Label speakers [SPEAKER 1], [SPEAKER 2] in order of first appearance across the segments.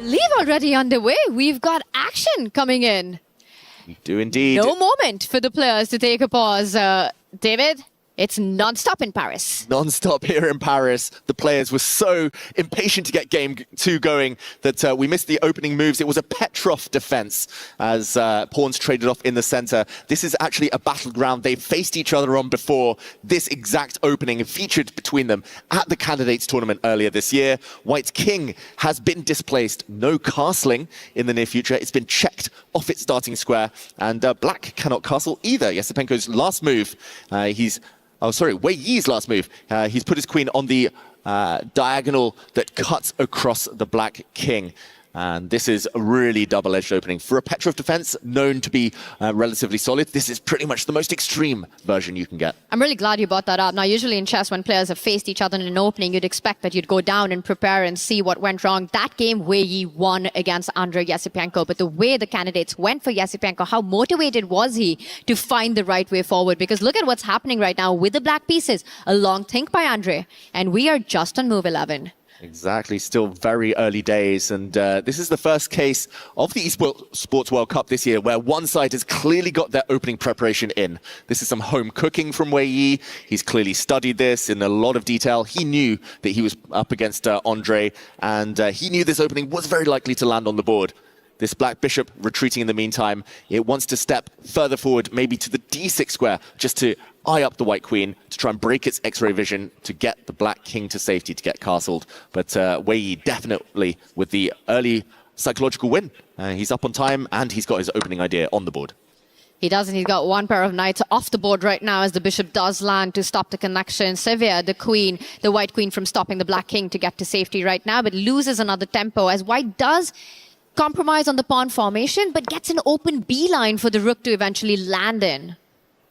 [SPEAKER 1] believe already underway. We've got action coming in.
[SPEAKER 2] We do indeed.
[SPEAKER 1] No moment for the players to take a pause. David, it's non-stop in Paris.
[SPEAKER 2] Non-stop here in Paris. The players were so impatient to get game 2 going that we missed the opening moves. It was a Petrov defense as pawns traded off in the center. This is actually a battleground they've faced each other on before. This exact opening featured between them at the candidates tournament earlier this year. White's king has been displaced. No castling in the near future. It's been checked off its starting square, and black cannot castle either. Esipenko's last move, Wei Yi's last move. He's put his queen on the diagonal that cuts across the black king. And this is a really double-edged opening. For a Petrov defense, known to be relatively solid, this is pretty much the most extreme version you can get.
[SPEAKER 1] I'm really glad you brought that up. Now, usually in chess, when players have faced each other in an opening, you'd expect that you'd go down and prepare and see what went wrong. That game, Wei Yi won against Andrey Esipenko. But the way the candidates went for Esipenko, how motivated was he to find the right way forward? Because look at what's happening right now with the black pieces. A long think by Andrey. And we are just on move 11.
[SPEAKER 2] Exactly, still very early days, and this is the first case of the Esports World Cup this year where one side has clearly got their opening preparation in. This is some home cooking from Wei Yi. He's clearly studied this in a lot of detail. He knew that he was up against Andrey, and he knew this opening was very likely to land on the board. This black bishop retreating in the meantime. It wants to step further forward, maybe to the d6 square, just to eye up the white queen, to try and break its x-ray vision, to get the black king to safety, to get castled. But Wei Yi definitely with the early psychological win. He's up on time, and he's got his opening idea on the board.
[SPEAKER 1] He doesn't. He's got one pair of knights off the board right now as the bishop does land to stop the connection. Severe, the queen, the white queen, from stopping the black king to get to safety right now, but loses another tempo as white does compromise on the pawn formation, but gets an open beeline for the rook to eventually land in.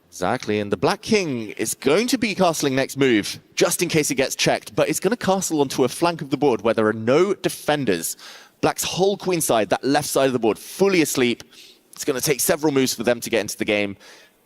[SPEAKER 2] Exactly, and the black king is going to be castling next move, just in case it gets checked, but it's going to castle onto a flank of the board where there are no defenders. Black's whole queen side, that left side of the board, fully asleep. It's going to take several moves for them to get into the game.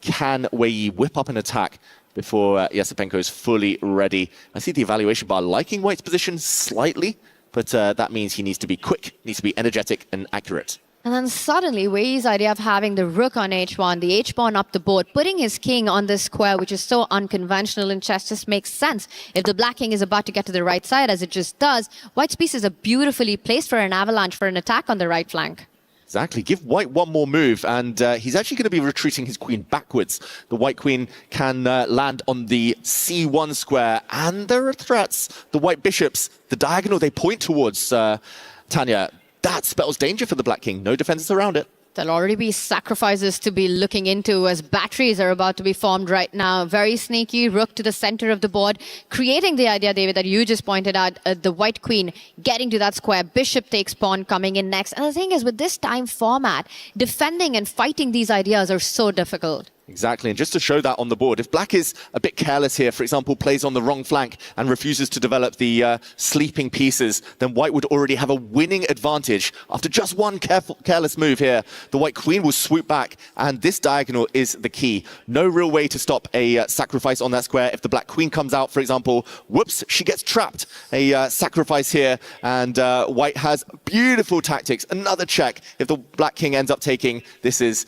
[SPEAKER 2] Can Wei Yi whip up an attack before Esipenko is fully ready? I see the evaluation bar liking White's position slightly, but that means he needs to be quick, needs to be energetic and accurate.
[SPEAKER 1] And then suddenly, Wei Yi's idea of having the rook on h1, the h-pawn up the board, putting his king on this square, which is so unconventional in chess, just makes sense. If the black king is about to get to the right side, as it just does, White's pieces are beautifully placed for an avalanche, for an attack on the right flank.
[SPEAKER 2] Exactly. Give White one more move, and he's actually going to be retreating his queen backwards. The white queen can land on the c1 square, and there are threats. The white bishops, the diagonal they point towards, Tanya, that spells danger for the black king. No defenses around it.
[SPEAKER 1] There'll already be sacrifices to be looking into as batteries are about to be formed right now. Very sneaky, rook to the center of the board, creating the idea, David, that you just pointed out, the white queen getting to that square, bishop takes pawn coming in next. And the thing is, with this time format, defending and fighting these ideas are so difficult.
[SPEAKER 2] Exactly, and just to show that on the board, if black is a bit careless here, for example, plays on the wrong flank and refuses to develop the sleeping pieces, then white would already have a winning advantage. After just one careless move here, the white queen will swoop back, and this diagonal is the key. No real way to stop a sacrifice on that square. If the black queen comes out, for example, whoops, she gets trapped. A sacrifice here, and white has beautiful tactics. Another check. If the black king ends up taking, this is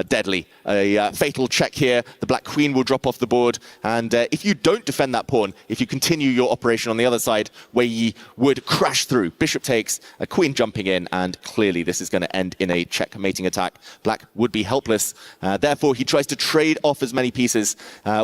[SPEAKER 2] deadly. A fatal check here. The black queen will drop off the board, and if you don't defend that pawn, if you continue your operation on the other side, Wei Yi would crash through. Bishop takes, a queen jumping in, and clearly this is going to end in a checkmating attack. Black would be helpless. Therefore, he tries to trade off as many pieces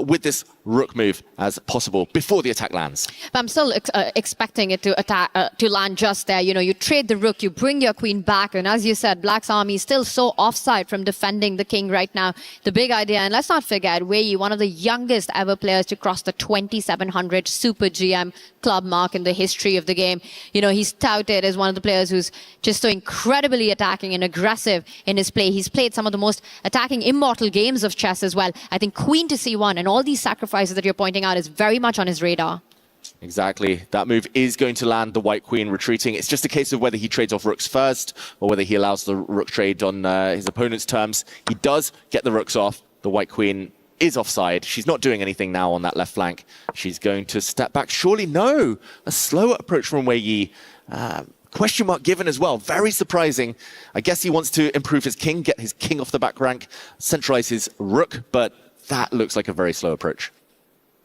[SPEAKER 2] with this rook move as possible before the attack lands.
[SPEAKER 1] But I'm still expecting it to attack, to land just there. You know, you trade the rook, you bring your queen back, and as you said, Black's army is still so offside from defending the king right now. The big idea, and let's not forget, Wei Yi, one of the youngest ever players to cross the 2700 Super GM club mark in the history of the game. You know, he's touted as one of the players who's just so incredibly attacking and aggressive in his play. He's played some of the most attacking immortal games of chess as well. I think queen to c1 and all these sacrifices that you're pointing out is very much on his radar.
[SPEAKER 2] Exactly. That move is going to land the white queen retreating. It's just a case of whether he trades off rooks first or whether he allows the rook trade on his opponent's terms. He does get the rooks off. The white queen is offside. She's not doing anything now on that left flank. She's going to step back. Surely no. A slower approach from Wei Yi. question mark given as well. Very surprising. I guess he wants to improve his king, get his king off the back rank, centralize his rook, but that looks like a very slow approach.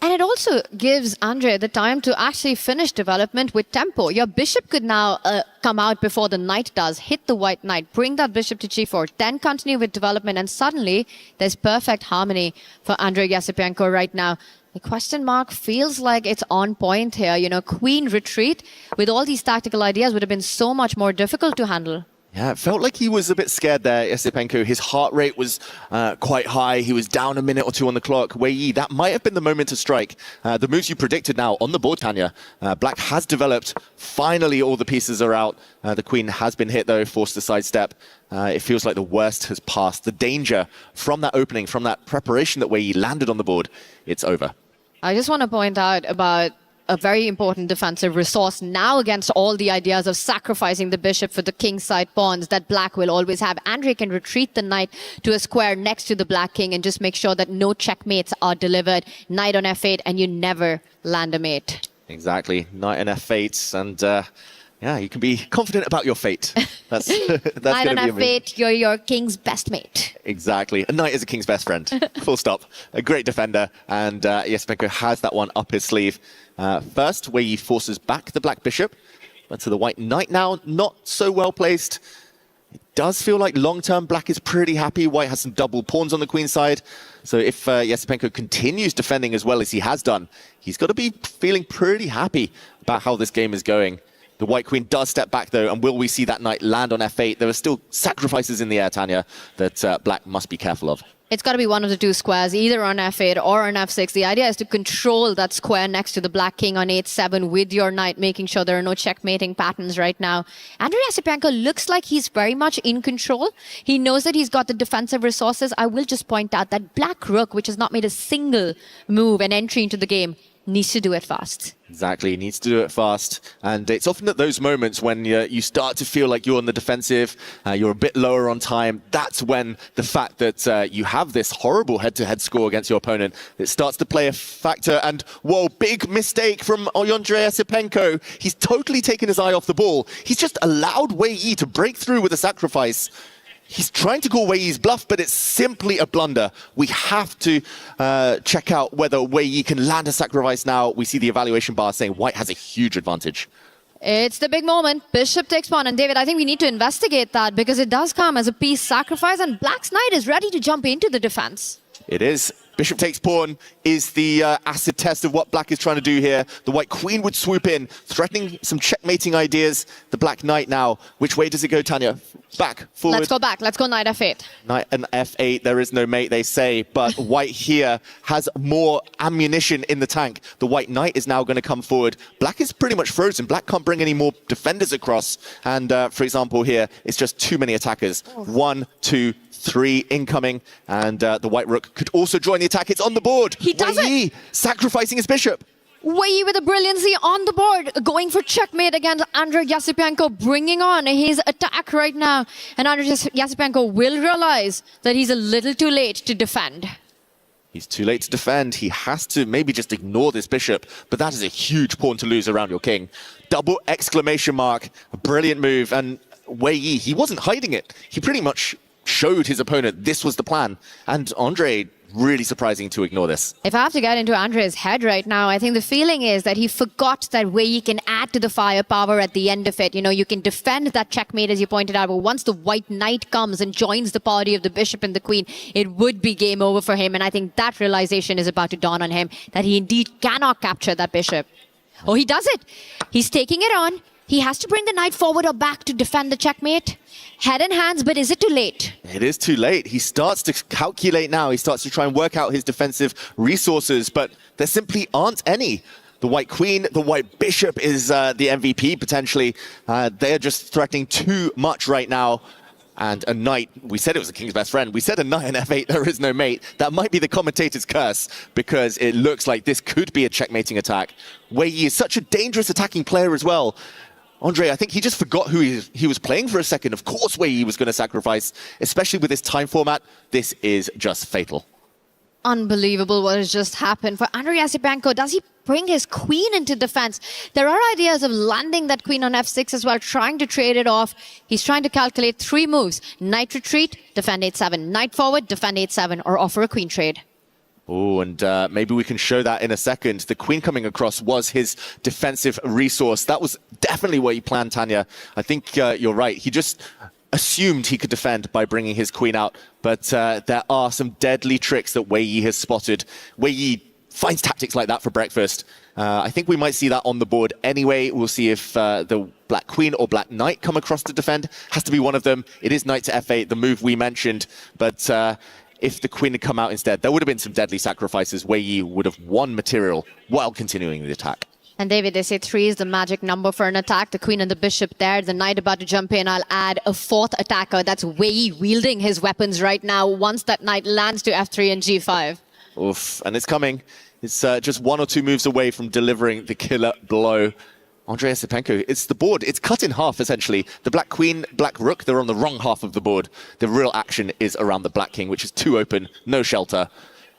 [SPEAKER 1] And it also gives Andrey the time to actually finish development with tempo. Your bishop could now come out before the knight does, hit the white knight, bring that bishop to g4, then continue with development, and suddenly there's perfect harmony for Andrey Esipenko right now. The question mark feels like it's on point here. You know, queen retreat with all these tactical ideas would have been so much more difficult to handle.
[SPEAKER 2] Yeah, it felt like he was a bit scared there, Esipenko. His heart rate was quite high. He was down a minute or two on the clock. Wei Yi, that might have been the moment to strike. The moves you predicted now on the board, Tanya. Black has developed. Finally, all the pieces are out. The queen has been hit, though, forced to sidestep. It feels like the worst has passed. The danger from that opening, from that preparation that Wei Yi landed on the board, it's over.
[SPEAKER 1] I just want to point out about a very important defensive resource now against all the ideas of sacrificing the bishop for the kingside pawns that black will always have. Andrey can retreat the knight to a square next to the black king and just make sure that no checkmates are delivered. Knight on f8 and you never land a mate.
[SPEAKER 2] Exactly. Knight on f8 and yeah, you can be confident about your fate. That's
[SPEAKER 1] Knight on f8, you're your king's best mate.
[SPEAKER 2] Exactly. A knight is a king's best friend. Full stop. A great defender, and Esipenko has that one up his sleeve. First, where he forces back the black bishop, but to the white knight now, not so well placed. It does feel like long-term black is pretty happy. White has some double pawns on the queen side. So if Esipenko continues defending as well as he has done, he's got to be feeling pretty happy about how this game is going. The white queen does step back, though, and will we see that knight land on f8? There are still sacrifices in the air, Tanya, that black must be careful of.
[SPEAKER 1] It's got to be one of the two squares, either on f8 or on f6. The idea is to control that square next to the black king on 8-7 with your knight, making sure there are no checkmating patterns right now. Andrey Esipenko looks like he's very much in control. He knows that he's got the defensive resources. I will just point out that black rook, which has not made a single move and entry into the game, needs to do it fast.
[SPEAKER 2] Exactly, needs to do it fast. And it's often at those moments when you start to feel like you're on the defensive, you're a bit lower on time. That's when the fact that you have this horrible head-to-head score against your opponent, it starts to play a factor. And whoa, big mistake from Andrey Esipenko. He's totally taken his eye off the ball. He's just allowed Wei Yi to break through with a sacrifice. He's trying to call Wei Yi's bluff, but it's simply a blunder. We have to check out whether Wei Yi can land a sacrifice now. We see the evaluation bar saying white has a huge advantage.
[SPEAKER 1] It's the big moment. Bishop takes pawn. And David, I think we need to investigate that because it does come as a piece sacrifice and black's knight is ready to jump into the defense.
[SPEAKER 2] It is. Bishop takes pawn is the acid test of what black is trying to do here. The white queen would swoop in, threatening some checkmating ideas. The black knight now. Which way does it go, Tanya? Back, forward.
[SPEAKER 1] Let's go back. Let's go knight f8.
[SPEAKER 2] Knight and f8, there is no mate, they say. But white here has more ammunition in the tank. The white knight is now going to come forward. Black is pretty much frozen. Black can't bring any more defenders across. And for example here, it's just too many attackers. 1, 2, 3 incoming, and the white rook could also join the attack. It's on the board.
[SPEAKER 1] He does
[SPEAKER 2] Wei Yi sacrificing his bishop.
[SPEAKER 1] Wei Yi with a brilliancy on the board, going for checkmate against Andrey Esipenko, bringing on his attack right now. And Andrey Esipenko will realize that he's a little too late to defend.
[SPEAKER 2] He's too late to defend. He has to maybe just ignore this bishop, but that is a huge pawn to lose around your king. Double exclamation mark, a brilliant move, and Wei Yi, he wasn't hiding it. He pretty much showed his opponent this was the plan. And Andrey, really surprising to ignore this.
[SPEAKER 1] If I have to get into Andrey's head right now, I think the feeling is that he forgot that Wei Yi can add to the firepower at the end of it. You know, you can defend that checkmate, as you pointed out, but once the white knight comes and joins the party of the bishop and the queen, it would be game over for him. And I think that realization is about to dawn on him, that he indeed cannot capture that bishop. Oh, he does it. He's taking it on. He has to bring the knight forward or back to defend the checkmate. Head and hands, but is it too late? It
[SPEAKER 2] is too late. He starts to calculate now. He starts to try and work out his defensive resources, but there simply aren't any. The white queen, the white bishop is the MVP, potentially. They're just threatening too much right now. And a knight, we said it was a king's best friend. We said a knight in f8, there is no mate. That might be the commentator's curse, because it looks like this could be a checkmating attack. Wei Yi is such a dangerous attacking player as well. Andrey, I think he just forgot who he was playing for a second. Of course Wei Yi was going to sacrifice, especially with this time format. This is just fatal.
[SPEAKER 1] Unbelievable what has just happened. For Andrey Esipenko, does he bring his queen into defense? There are ideas of landing that queen on f6 as well, trying to trade it off. He's trying to calculate 3 moves. Knight retreat, defend 8-7. Knight forward, defend 8-7, or offer a queen trade.
[SPEAKER 2] Oh, and maybe we can show that in a second. The queen coming across was his defensive resource. That was definitely what he planned, Tanya. I think you're right. He just assumed he could defend by bringing his queen out. But there are some deadly tricks that Wei Yi has spotted. Wei Yi finds tactics like that for breakfast. I think we might see that on the board anyway. We'll see if the black queen or black knight come across to defend. Has to be one of them. It is knight to f8, the move we mentioned. But if the queen had come out instead, there would have been some deadly sacrifices. Wei Yi would have won material while continuing the attack.
[SPEAKER 1] And David, they say 3 is the magic number for an attack. The queen and the bishop there, the knight about to jump in. I'll add a 4th attacker. That's Wei Yi wielding his weapons right now once that knight lands to f3 and g5.
[SPEAKER 2] Oof, and it's coming. It's just 1 or 2 moves away from delivering the killer blow. Andrey Esipenko, it's the board. It's cut in half, essentially. The black queen, black rook, they're on the wrong half of the board. The real action is around the black king, which is too open, no shelter.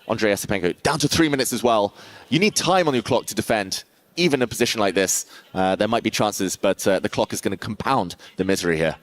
[SPEAKER 2] Andrey Esipenko, down to 3 minutes as well. You need time on your clock to defend. Even in a position like this, there might be chances, but the clock is going to compound the misery here.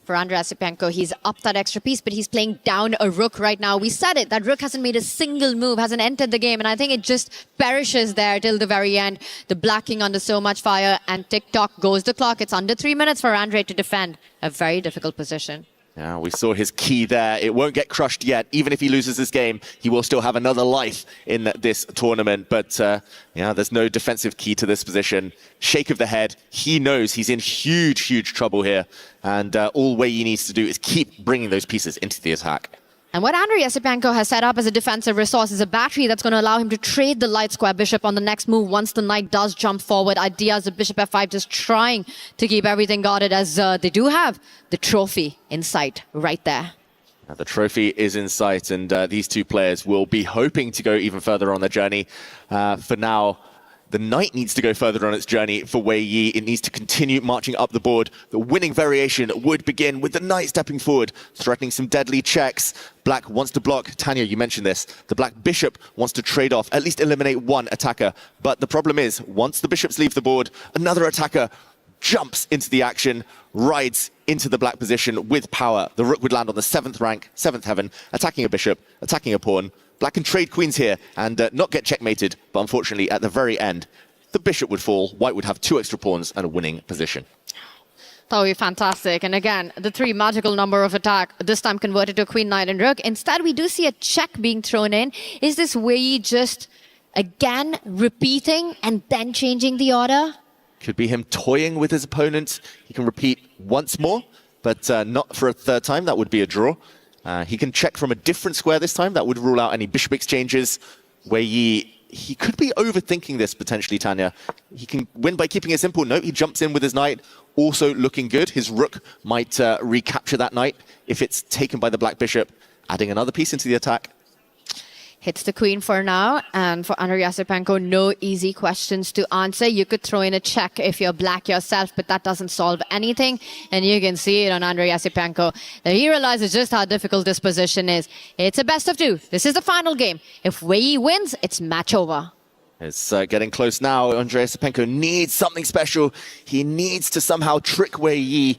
[SPEAKER 1] For Andrey Esipenko, he's up that extra piece, but he's playing down a rook right now. We said it, that rook hasn't made a single move, hasn't entered the game, and I think it just perishes there till the very end. The black king under so much fire, and tick-tock goes the clock. It's under 3 minutes for Andrey to defend. A very difficult position.
[SPEAKER 2] Yeah, we saw his key there. It won't get crushed yet. Even if he loses this game, he will still have another life in this tournament. But yeah, there's no defensive key to this position. Shake of the head. He knows he's in huge, huge trouble here. And all Wei Yi needs to do is keep bringing those pieces into the attack.
[SPEAKER 1] And what Andrey Esipenko has set up as a defensive resource is a battery that's going to allow him to trade the light square bishop on the next move once the knight does jump forward. Ideas of bishop f5, just trying to keep everything guarded, as they do have the trophy in sight right there.
[SPEAKER 2] Now, the trophy is in sight, and these two players will be hoping to go even further on their journey. For now, the knight needs to go further on its journey for Wei Yi. It needs to continue marching up the board. The winning variation would begin with the knight stepping forward, threatening some deadly checks. Black wants to block. Tanya, you mentioned this. The black bishop wants to trade off, at least eliminate one attacker. But the problem is, once the bishops leave the board, another attacker jumps into the action, rides into the black position with power. The rook would land on the 7th rank, 7th heaven, attacking a bishop, attacking a pawn. Black can trade queens here and not get checkmated, but unfortunately at the very end, the bishop would fall, white would have 2 extra pawns and a winning position.
[SPEAKER 1] That would be fantastic. And again, the 3 magical number of attack, this time converted to queen, knight and rook. Instead, we do see a check being thrown in. Is this Wei Yi just, again, repeating and then changing the order?
[SPEAKER 2] Could be him toying with his opponent. He can repeat once more, but not for a 3rd time. That would be a draw. He can check from a different square this time. That would rule out any bishop exchanges. Wei Yi, he could be overthinking this potentially, Tanya. He can win by keeping it simple. No, he jumps in with his knight. Also looking good. His rook might recapture that knight if it's taken by the black bishop, adding another piece into the attack.
[SPEAKER 1] Hits the queen for now, and for Andrey Esipenko, no easy questions to answer. You could throw in a check if you're black yourself, but that doesn't solve anything. And you can see it on Andrey Esipenko that he realizes just how difficult this position is. It's a best of 2. This is the final game. If Wei Yi wins, it's match over.
[SPEAKER 2] It's getting close now. Andrey Esipenko needs something special. He needs to somehow trick Wei Yi,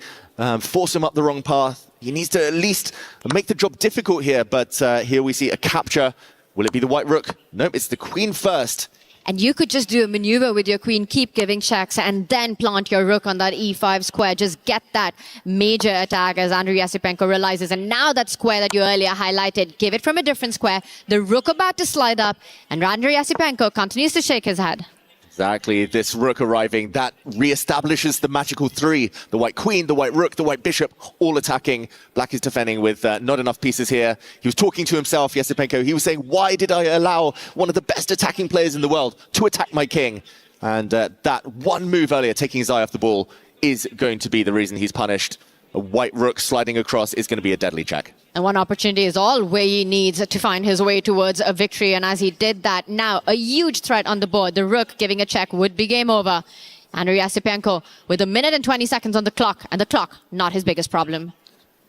[SPEAKER 2] force him up the wrong path. He needs to at least make the job difficult here, but here we see a capture. Will it be the white rook? Nope, it's the queen first.
[SPEAKER 1] And you could just do a maneuver with your queen, keep giving checks, and then plant your rook on that e5 square. Just get that major attack, as Andrey Esipenko realizes. And now that square that you earlier highlighted, give it from a different square. The rook about to slide up, and Andrey Esipenko continues to shake his head.
[SPEAKER 2] Exactly, this rook arriving, that re-establishes the magical 3. The white queen, the white rook, the white bishop, all attacking. Black is defending with not enough pieces here. He was talking to himself, Esipenko. He was saying, why did I allow one of the best attacking players in the world to attack my king? And that one move earlier, taking his eye off the ball, is going to be the reason he's punished. A white rook sliding across is going to be a deadly check.
[SPEAKER 1] And one opportunity is all Wei Yi needs to find his way towards a victory. And as he did that, now a huge threat on the board. The rook giving a check would be game over. Andrey Esipenko with 1 minute and 20 seconds on the clock. And the clock, not his biggest problem.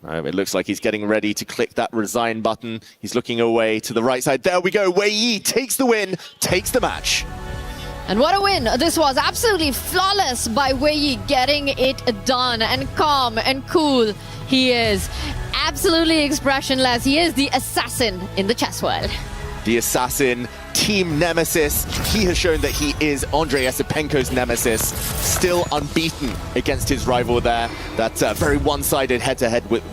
[SPEAKER 2] It looks like he's getting ready to click that resign button. He's looking away to the right side. There we go. Wei Yi takes the win, takes the match.
[SPEAKER 1] And what a win. This was absolutely flawless by Wei Yi, getting it done. And calm and cool he is. Absolutely expressionless. He is the assassin in the chess world.
[SPEAKER 2] The assassin, team nemesis. He has shown that he is Andrey Esipenko's nemesis. Still unbeaten against his rival there. That's very one-sided head-to-head with the